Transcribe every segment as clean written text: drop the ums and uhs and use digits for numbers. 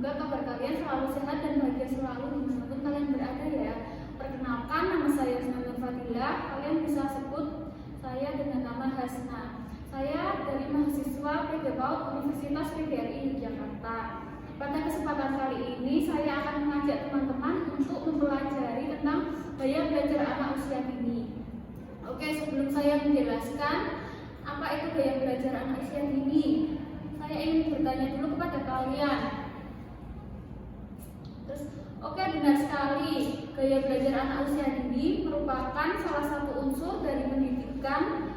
Kabar kalian selalu sehat dan bahagia selalu dimanapun kalian berada ya. Perkenalkan, nama saya Nur Fadila. Kalian bisa sebut saya dengan nama Hasna. Saya dari mahasiswa PG PAUD Universitas PGRI Yogyakarta. Pada kesempatan kali ini saya akan mengajak teman-teman untuk mempelajari tentang gaya belajar anak usia dini. Oke, sebelum saya menjelaskan apa itu gaya belajar anak usia dini, saya ingin bertanya dulu kepada kalian. Oke, benar sekali. Gaya belajar anak usia dini merupakan salah satu unsur dari pendidikan.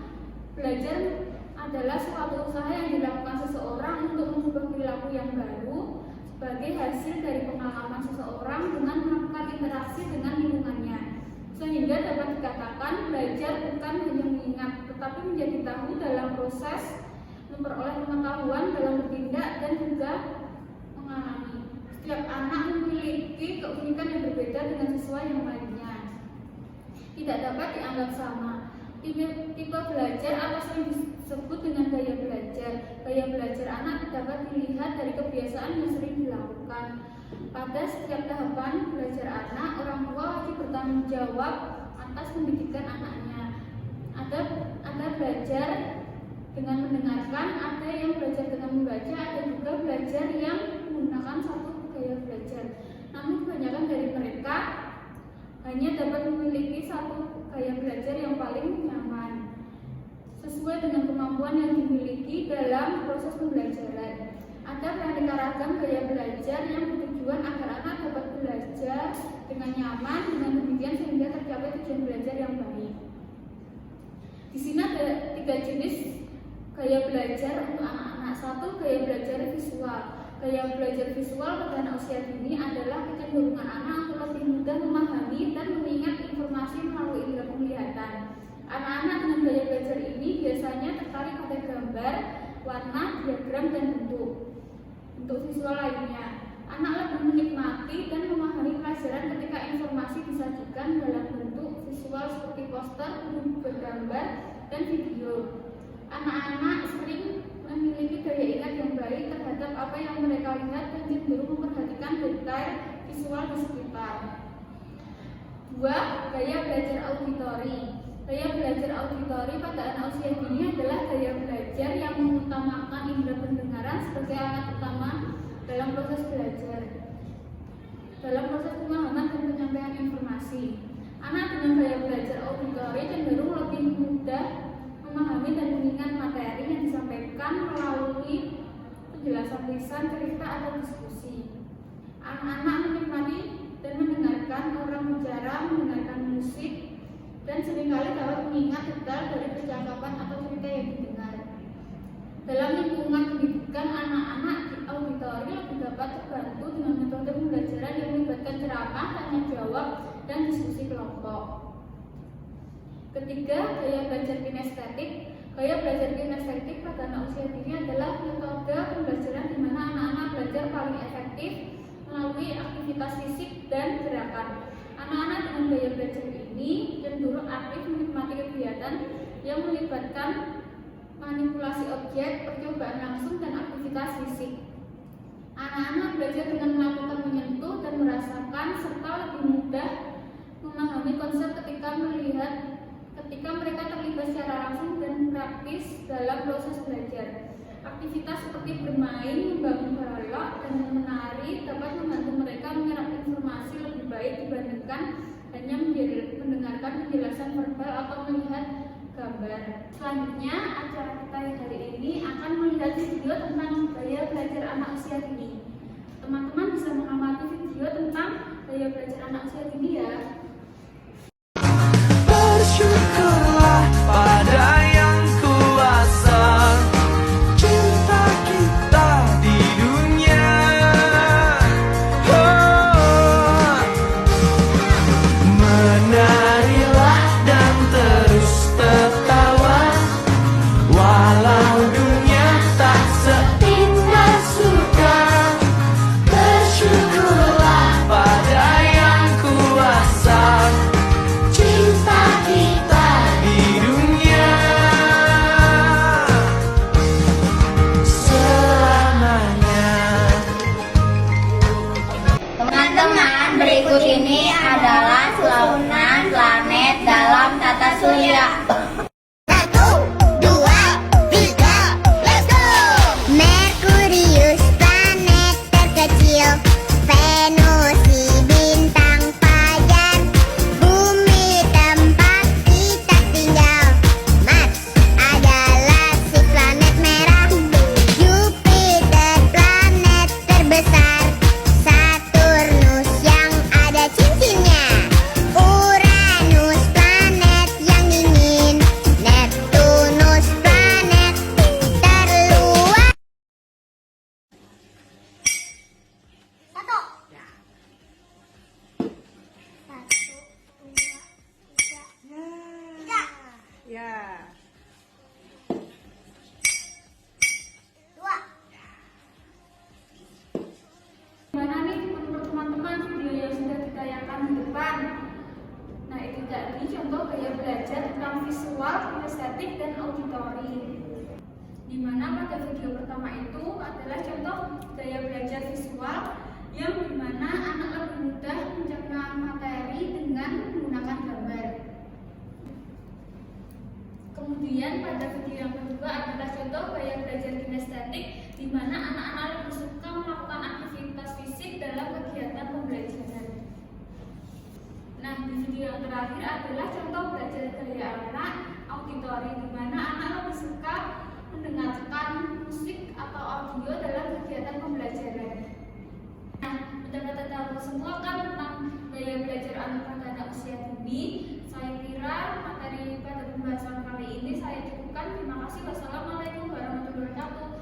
Belajar adalah suatu usaha yang dilakukan seseorang untuk mengubah perilaku yang baru sebagai hasil dari pengalaman seseorang dengan melakukan interaksi dengan lingkungannya. Sehingga dapat dikatakan belajar bukan hanya mengingat, tetapi menjadi tahu dalam proses memperoleh pengetahuan dalam bertindak dan juga mengalami. Setiap anak memiliki keunikan yang berbeda dengan siswa yang lainnya. Tidak dapat dianggap sama. Tipe belajar atau sering disebut dengan gaya belajar. Gaya belajar anak dapat dilihat dari kebiasaan yang sering dilakukan. Pada setiap tahapan belajar anak, orang tua wajib bertanggung jawab atas pendidikan anaknya. Ada belajar dengan mendengarkan, ada yang belajar dengan membaca, ada juga belajar yang menggunakan satu gaya belajar. Namun kebanyakan dari mereka hanya dapat memiliki satu gaya belajar yang paling nyaman sesuai dengan kemampuan yang dimiliki dalam proses pembelajaran. Ada beraneka ragam gaya belajar yang bertujuan agar anak dapat belajar dengan nyaman, dengan demikian sehingga tercapai tujuan belajar yang baik. Di sini ada 3 jenis gaya belajar untuk anak-anak. Satu, gaya belajar visual. Gaya belajar visual pada anak usia dini adalah kecenderungan anak untuk lebih mudah memahami dan mengingat informasi melalui indera penglihatan. Anak-anak dengan gaya belajar ini biasanya tertarik pada gambar, warna, diagram, dan bentuk visual lainnya. Anak lebih menikmati dan memahami pelajaran ketika informasi disajikan dalam bentuk visual seperti poster, bergambar, dan video. Anak-anak sering memiliki daya ingat yang baik terhadap apa yang mereka lihat dan cenderung memperhatikan detail visual di sekitar. 2. Gaya belajar auditori. Gaya belajar auditori pada anak usia dini adalah gaya belajar yang mengutamakan indera pendengaran sebagai alat utama dalam proses belajar, dalam proses pemahaman dan penyampaian informasi. Anak dengan gaya belajar auditori cenderung lebih mudah memahami dan mengingat materi yang disampaikan melalui penjelasan lisan, cerita, atau diskusi. Anak-anak menikmati dan mendengarkan orang bicara, mendengarkan musik, dan seringkali dapat mengingat detail dari percakapan atau cerita yang didengar. Dalam lingkungan pendidikan, anak-anak di auditori lebih dapat terbantu dengan metode pembelajaran yang melibatkan ceramah, tanya jawab, dan diskusi kelompok. Ketiga, gaya belajar kinestetik. Gaya belajar kinestetik pada anak usia dini adalah metode pembelajaran di mana anak-anak belajar paling efektif melalui aktivitas fisik dan gerakan. Anak-anak dengan gaya belajar ini cenderung aktif menikmati kegiatan yang melibatkan manipulasi objek, percobaan langsung, dan aktivitas fisik. Anak-anak belajar dengan melakukan menyentuh dan merasakan serta lebih mudah memahami konsep ketika mereka terlibat secara langsung dan praktis dalam proses belajar. Aktivitas seperti bermain, membangun balok, dan menari dapat membantu mereka menyerap informasi lebih baik dibandingkan hanya mendengarkan penjelasan verbal atau melihat gambar. Selanjutnya, acara kita hari ini akan melihat video tentang gaya belajar anak usia dini. Teman-teman bisa mengamati video tentang gaya belajar anak usia dini ya. Bersyukurlah pada yang kuasa, cinta kita di dunia. Menarilah dan terus Ya. Gimana nih menurut teman-teman video yang sudah ditayangkan di depan? Nah, itu tadi contoh gaya belajar tentang visual, kinestetik, dan auditori. Di mana pada video pertama itu adalah contoh gaya belajar visual yang dimana anak lebih mudah mencerna materi dengan menggunakan gambar. Kemudian pada video yang kedua adalah contoh gaya belajar kinestetik di mana anak-anak lebih suka melakukan aktivitas fisik dalam kegiatan pembelajaran. Nah, di video yang terakhir adalah contoh belajar gaya anak auditori di mana anak lebih suka mendengarkan musik atau audio dalam kegiatan pembelajaran. Nah, sudah kita tahu semua kan tentang gaya belajar anak pada anak usia dini. Saya kira materi pada pembahasan kali ini saya cukupkan. Terima kasih. Wassalamualaikum warahmatullahi wabarakatuh.